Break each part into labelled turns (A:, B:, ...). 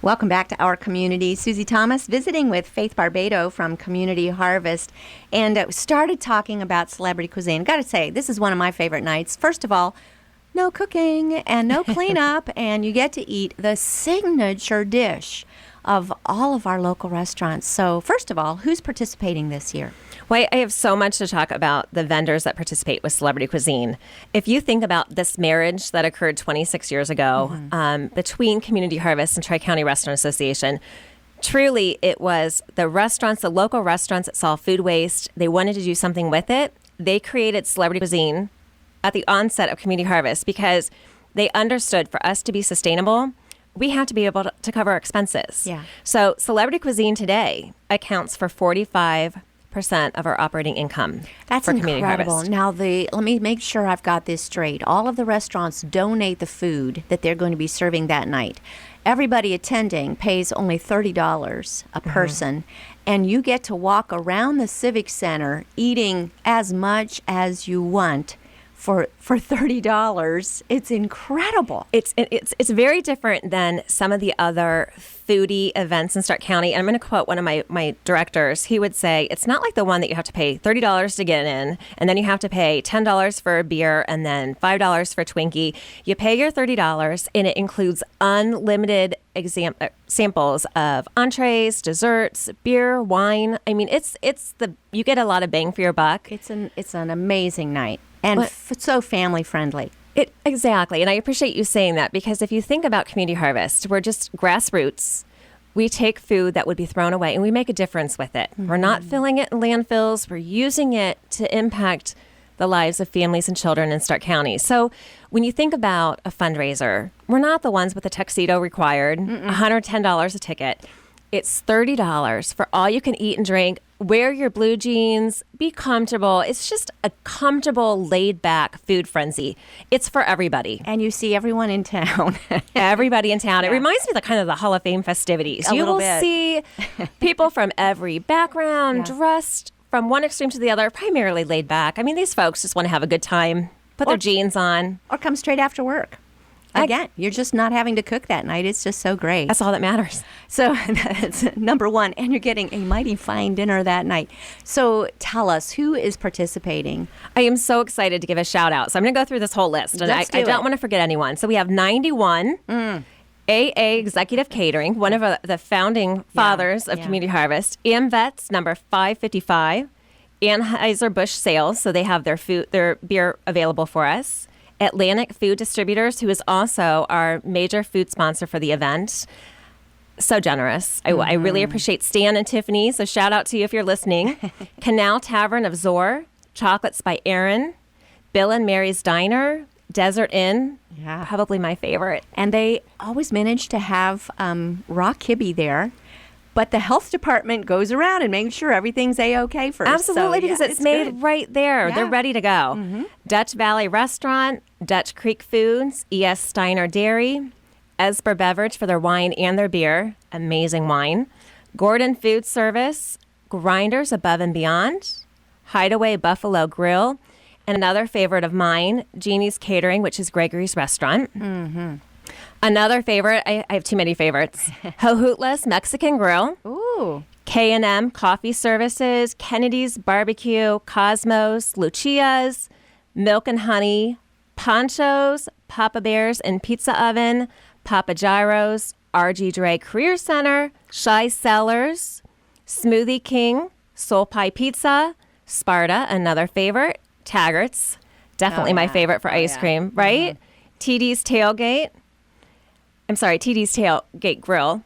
A: Welcome back to Our Community. Susie Thomas visiting with Faith Barbado from Community Harvest, and started talking about celebrity cuisine. Got to say, this is one of my favorite nights. First of all, no cooking and no cleanup, and you get to eat the signature dish of all of our local restaurants. So first of all, who's participating this year?
B: Well, I have so much to talk about the vendors that participate with celebrity cuisine. If you think about this marriage that occurred 26 years ago between Community Harvest and Tri-County Restaurant Association, truly it was the restaurants, the local restaurants that saw food waste. They wanted to do something with it. They created celebrity cuisine at the onset of Community Harvest because they understood for us to be sustainable, we have to be able to cover our expenses.
A: Yeah.
B: So celebrity cuisine today accounts for 45% of our operating income.
A: That's
B: for Community
A: incredible.
B: Harvest.
A: Now, let me make sure I've got this straight. All of the restaurants donate the food that they're going to be serving that night. Everybody attending pays only $30 a person, and you get to walk around the Civic Center eating as much as you want for $30. It's incredible.
B: It's very different than some of the other foodie events in Stark County. And I'm going to quote one of my directors. He would say, it's not like the one that you have to pay $30 to get in, and then you have to pay $10 for a beer and then $5 for a Twinkie. You pay your $30, and it includes unlimited samples of entrees, desserts, beer, wine. I mean, you get a lot of bang for your buck.
A: It's an amazing night. And so family friendly.
B: Exactly. And I appreciate you saying that because if you think about Community Harvest, we're just grassroots. We take food that would be thrown away and we make a difference with it. We're not filling it in landfills. We're using it to impact the lives of families and children in Stark County. So when you think about a fundraiser, we're not the ones with the tuxedo required, $110 a ticket. It's $30 for all you can eat and drink. Wear your blue jeans, be comfortable. It's just a comfortable, laid-back food frenzy. It's for everybody.
A: And you see everyone in town.
B: Everybody in town.
A: Yeah.
B: It reminds me of the Hall of Fame festivities.
A: A
B: you
A: little
B: will
A: bit.
B: see people from every background dressed from one extreme to the other, primarily laid back. I mean, these folks just want to have a good time, put their jeans on.
A: Or come straight after work. Again, you're just not having to cook that night. It's just so great.
B: That's all that matters.
A: So that's number one. And you're getting a mighty fine dinner that night. So tell us, who is participating?
B: I am so excited to give a shout out. So I'm going to go through this whole list. And
A: Let's do
B: I don't
A: it.
B: want to forget anyone. So we have 91 AA Executive Catering, one of the founding fathers of Community Harvest. AmVets, number 555. Anheuser-Busch Sales, so they have their beer available for us. Atlantic Food Distributors, who is also our major food sponsor for the event. So generous. I really appreciate Stan and Tiffany, so shout out to you if you're listening. Canal Tavern of Zor, Chocolates by Aaron, Bill and Mary's Diner, Desert Inn, probably my favorite.
A: And they always manage to have raw kibbe there. But the health department goes around and makes sure everything's A-OK first.
B: Absolutely,
A: So,
B: because it's made
A: good.
B: right there.
A: Yeah.
B: They're ready to go. Dutch Valley Restaurant, Dutch Creek Foods, E.S. Steiner Dairy, Esper Beverage for their wine and their beer. Amazing wine. Gordon Food Service, Grinders Above and Beyond, Hideaway Buffalo Grill, and another favorite of mine, Jeannie's Catering, which is Gregory's Restaurant. Another favorite, I have too many favorites, Jojutla's Mexican Grill,
A: Ooh.
B: K&M Coffee Services, Kennedy's Barbecue, Cosmos, Lucia's, Milk and Honey, Ponchos, Papa Bear's and Pizza Oven, Papa Gyro's, RG Dre Career Center, Shy Cellars, Smoothie King, Soul Pie Pizza, Sparta, another favorite, Taggart's, definitely my favorite for ice cream, right? TD's Tailgate Grill,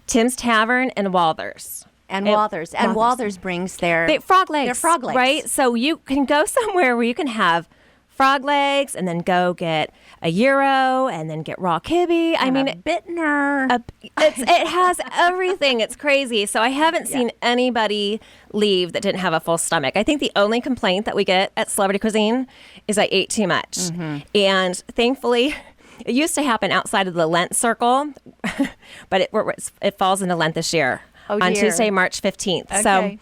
B: Tim's Tavern, and Walther's.
A: And Walther's. And Walther's brings their
B: frog legs.
A: Their frog legs.
B: Right? So you can go somewhere where you can have frog legs and then go get a gyro and then get raw kibbe. I mean,
A: a Bittner.
B: it has everything. It's crazy. So I haven't seen anybody leave that didn't have a full stomach. I think the only complaint that we get at Celebrity Cuisine is I ate too much. And thankfully, it used to happen outside of the Lent circle, but it falls into Lent this year on Tuesday, March 15th.
A: Okay.
B: So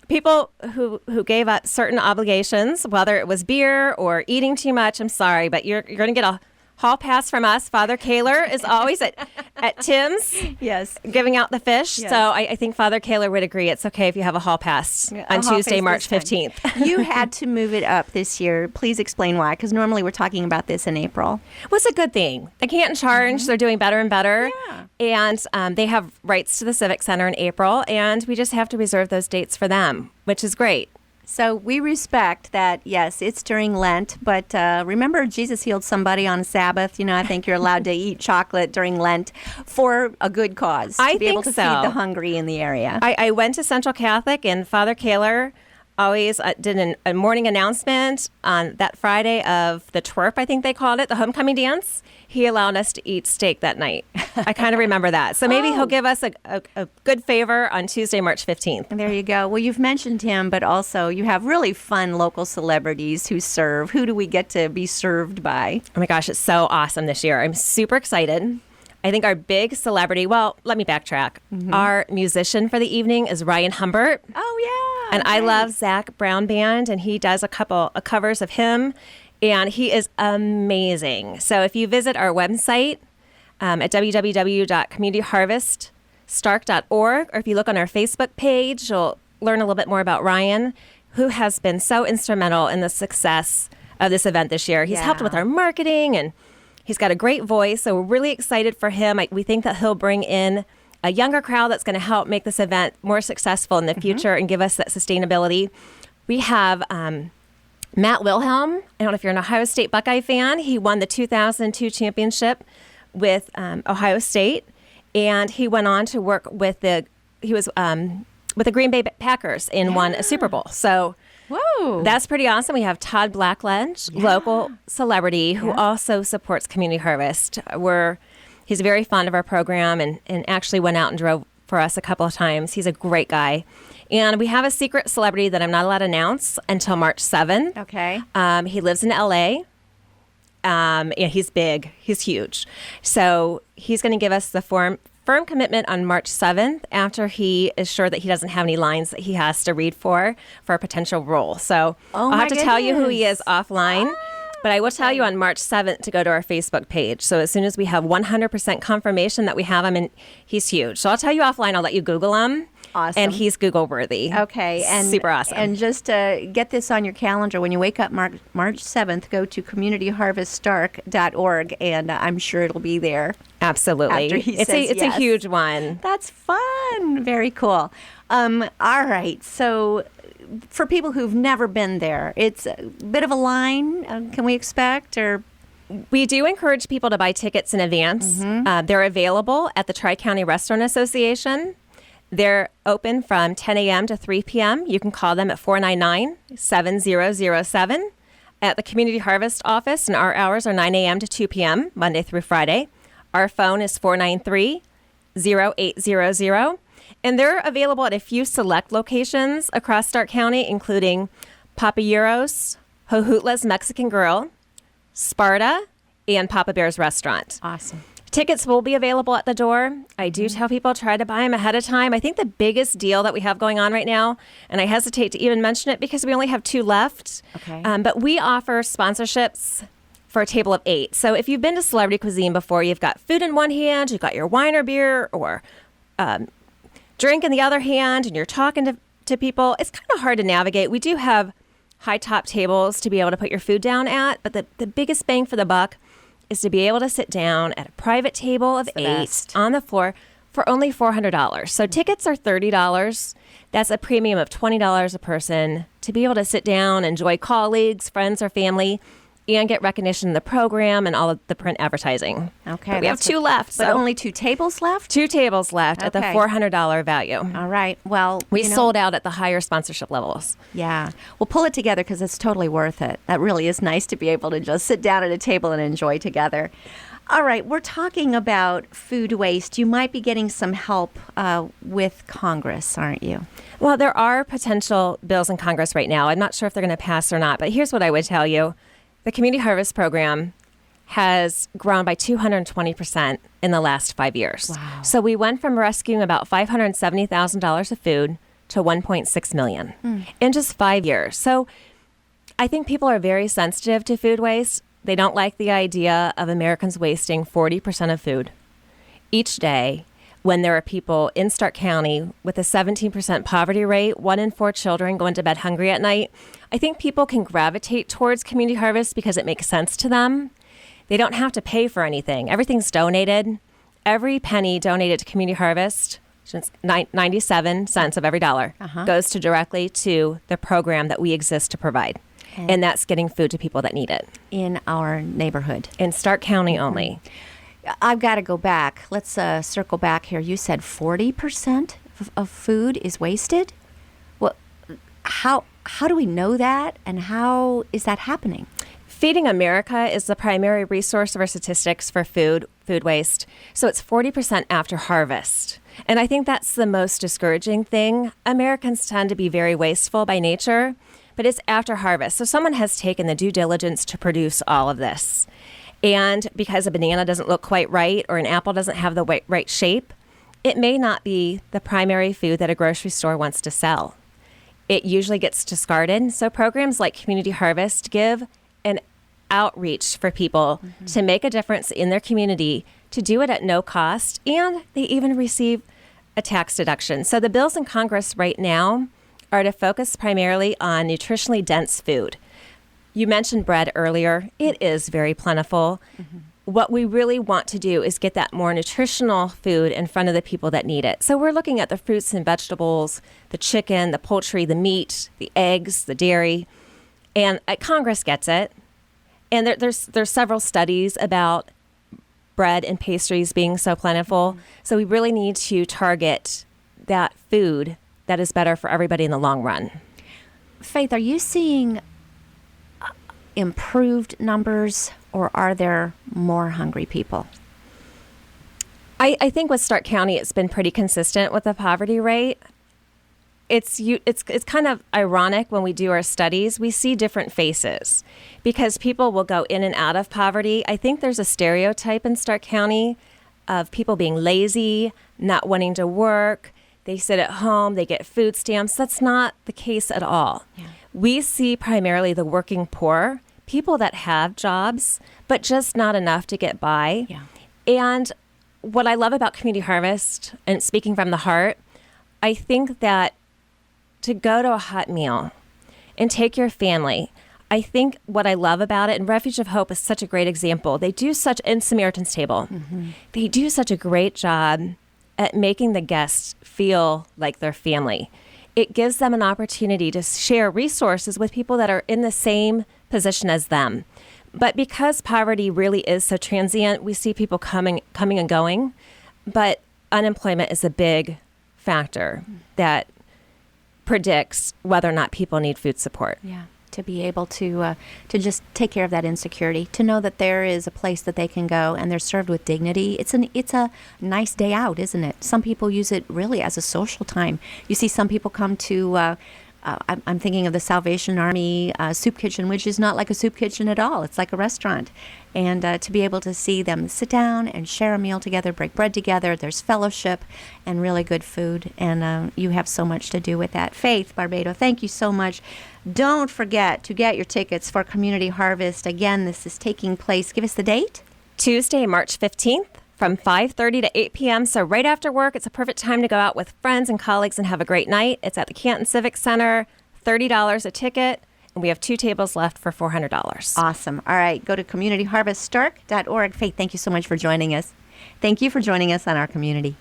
B: people who gave up certain obligations, whether it was beer or eating too much, I'm sorry, but you're going to get a hall pass from us. Father Kaler is always at Tim's
A: Yes.
B: giving out the fish.
A: Yes.
B: So I think Father Kaler would agree it's okay if you have a hall pass
A: A
B: on
A: hall
B: Tuesday,
A: pass
B: March
A: this time.
B: 15th.
A: You had to move it up this year. Please explain why, because normally we're talking about this in April.
B: Was a good thing. The Canton Charge, they're doing better and better.
A: Yeah.
B: And they have rights to the Civic Center in April, and we just have to reserve those dates for them, which is great.
A: So we respect that, yes, it's during Lent, but remember Jesus healed somebody on Sabbath. I think you're allowed to eat chocolate during Lent for a good cause.
B: I
A: to be able to
B: think so.
A: feed the hungry in the area.
B: I went to Central Catholic, and Father Kaler always did a morning announcement on that Friday of the twerp, I think they called it, the homecoming dance. He allowed us to eat steak that night. I kind of remember that. So maybe he'll give us a good favor on Tuesday, March 15th.
A: There you go. Well, you've mentioned him, but also you have really fun local celebrities who serve. Who do we get to be served by?
B: Oh my gosh, it's so awesome this year. I'm super excited. I think our big celebrity, well, let me backtrack. Our musician for the evening is Ryan Humbert.
A: Oh, yeah.
B: And I love Zach Brown Band, and he does a couple of covers of him, and he is amazing. So if you visit our website at www.communityharveststark.org, or if you look on our Facebook page, you'll learn a little bit more about Ryan, who has been so instrumental in the success of this event this year. He's helped
A: Yeah.
B: with our marketing, and he's got a great voice, so we're really excited for him. We think that he'll bring in a younger crowd that's going to help make this event more successful in the future and give us that sustainability. We have Matt Wilhelm. I don't know if you're an Ohio State Buckeye fan. He won the 2002 championship with Ohio State, and he went on to work with the Green Bay Packers and won a Super Bowl. So
A: Whoa.
B: that's pretty awesome. We have Todd Blackledge, local celebrity who also supports Community Harvest. He's very fond of our program and actually went out and drove for us a couple of times. He's a great guy. And we have a secret celebrity that I'm not allowed to announce until March 7th.
A: Okay.
B: He lives in LA. He's big. He's huge. So he's going to give us the firm commitment on March 7th after he is sure that he doesn't have any lines that he has to read for a potential role. So I'll
A: my
B: have to tell you who he
A: goodness.
B: is offline. But I will tell you on March 7th to go to our Facebook page. So as soon as we have 100% confirmation that we have him, and he's huge. So I'll tell you offline. I'll let you Google him.
A: Awesome.
B: And he's Google worthy.
A: Okay, and
B: super awesome.
A: And just get this on your calendar when you wake up March 7th. Go to communityharveststark.org, and I'm sure it'll be there.
B: Absolutely,
A: After he
B: it's
A: says
B: a
A: yes.
B: huge one.
A: That's fun. Very cool. All right, so for people who've never been there, it's a bit of a line. Can we expect or?
B: We do encourage people to buy tickets in advance. They're available at the Tri-County Restaurant Association. They're open from 10 a.m. to 3 p.m. You can call them at 499-7007 at the Community Harvest office, and our hours are 9 a.m. to 2 p.m., Monday through Friday. Our phone is 493-0800. And they're available at a few select locations across Stark County, including Papa Euros, Jojutla's Mexican Grill, Sparta, and Papa Bear's Restaurant.
A: Awesome.
B: Tickets will be available at the door. I do tell people try to buy them ahead of time. I think the biggest deal that we have going on right now, and I hesitate to even mention it because we only have 2 left,
A: Okay.
B: but we offer sponsorships for a table of 8. So if you've been to Celebrity Cuisine before, you've got food in one hand, you've got your wine or beer or drink in the other hand, and you're talking to people. It's kind of hard to navigate. We do have high top tables to be able to put your food down at, but the biggest bang for the buck is to be able to sit down at a private table of 8
A: best.
B: on the floor for only $400. So tickets are $30. That's a premium of $20 a person to be able to sit down, enjoy colleagues, friends, or family, and get recognition in the program and all of the print advertising.
A: Okay.
B: But we have
A: that's
B: 2 left.
A: But
B: So
A: only 2 tables left?
B: 2 tables left at the
A: Okay.
B: $400 value.
A: All right. Well,
B: We sold out at the higher sponsorship levels.
A: Yeah. Well, pull it together because it's totally worth it. That really is nice to be able to just sit down at a table and enjoy together. All right. We're talking about food waste. You might be getting some help with Congress, aren't you?
B: Well, there are potential bills in Congress right now. I'm not sure if they're going to pass or not, but here's what I would tell you. The Community Harvest Program has grown by 220% in the last 5 years.
A: Wow.
B: So we went from rescuing about $570,000 of food to $1.6 million in just 5 years. So I think people are very sensitive to food waste, They don't like the idea of Americans wasting 40% of food each day when there are people in Stark County with a 17% poverty rate, 1 in 4 children going to bed hungry at night. I think people can gravitate towards Community Harvest because it makes sense to them. They don't have to pay for anything. Everything's donated. Every penny donated to Community Harvest, 97 cents of every dollar, goes to directly to the program that we exist to provide. And that's getting food to people that need it.
A: In our neighborhood.
B: In Stark County only.
A: I've got to go back. Let's circle back here. You said 40% of food is wasted? Well, how do we know that, and how is that happening?
B: Feeding America is the primary resource of our statistics for food waste. So it's 40% after harvest. And I think that's the most discouraging thing. Americans tend to be very wasteful by nature, but it's after harvest. So someone has taken the due diligence to produce all of this. And because a banana doesn't look quite right or an apple doesn't have the right shape, it may not be the primary food that a grocery store wants to sell. It usually gets discarded. So programs like Community Harvest give an outreach for people to make a difference in their community, to do it at no cost, and they even receive a tax deduction. So the bills in Congress right now are to focus primarily on nutritionally dense food. You mentioned bread earlier. It is very plentiful. What we really want to do is get that more nutritional food in front of the people that need it. So we're looking at the fruits and vegetables, the chicken, the poultry, the meat, the eggs, the dairy. And Congress gets it. And there's several studies about bread and pastries being so plentiful. So we really need to target that food that is better for everybody in the long run.
A: Faith, are you seeing improved numbers, or are there more hungry people?
B: I think with Stark County, it's been pretty consistent with the poverty rate. It's kind of ironic when we do our studies. We see different faces because people will go in and out of poverty. I think there's a stereotype in Stark County of people being lazy, not wanting to work. They sit at home, they get food stamps. That's not the case at all. Yeah. We see primarily the working poor, people that have jobs, but just not enough to get by. Yeah. And what I love about Community Harvest, and speaking from the heart, I think that to go to a hot meal and take your family, I think what I love about it, and Refuge of Hope is such a great example. They do such, in Samaritan's Table, they do such a great job at making the guests feel like their family. It gives them an opportunity to share resources with people that are in the same position as them. But because poverty really is so transient, we see people coming and going. But unemployment is a big factor that predicts whether or not people need food support.
A: Yeah, to be able to just take care of that insecurity, to know that there is a place that they can go and they're served with dignity. It's a nice day out, isn't it? Some people use it really as a social time. You see some people come to I'm thinking of the Salvation Army soup kitchen, which is not like a soup kitchen at all. It's like a restaurant. And to be able to see them sit down and share a meal together, break bread together, there's fellowship and really good food. And you have so much to do with that. Faith Barbado, thank you so much. Don't forget to get your tickets for Community Harvest. Again, this is taking place. Give us the date.
B: Tuesday, March 15th. From 5:30 to 8 p.m. So right after work, it's a perfect time to go out with friends and colleagues and have a great night. It's at the Canton Civic Center, $30 a ticket, and we have 2 tables left for $400.
A: Awesome. All right, go to communityharveststark.org. Faith, thank you so much for joining us. Thank you for joining us on Our Community.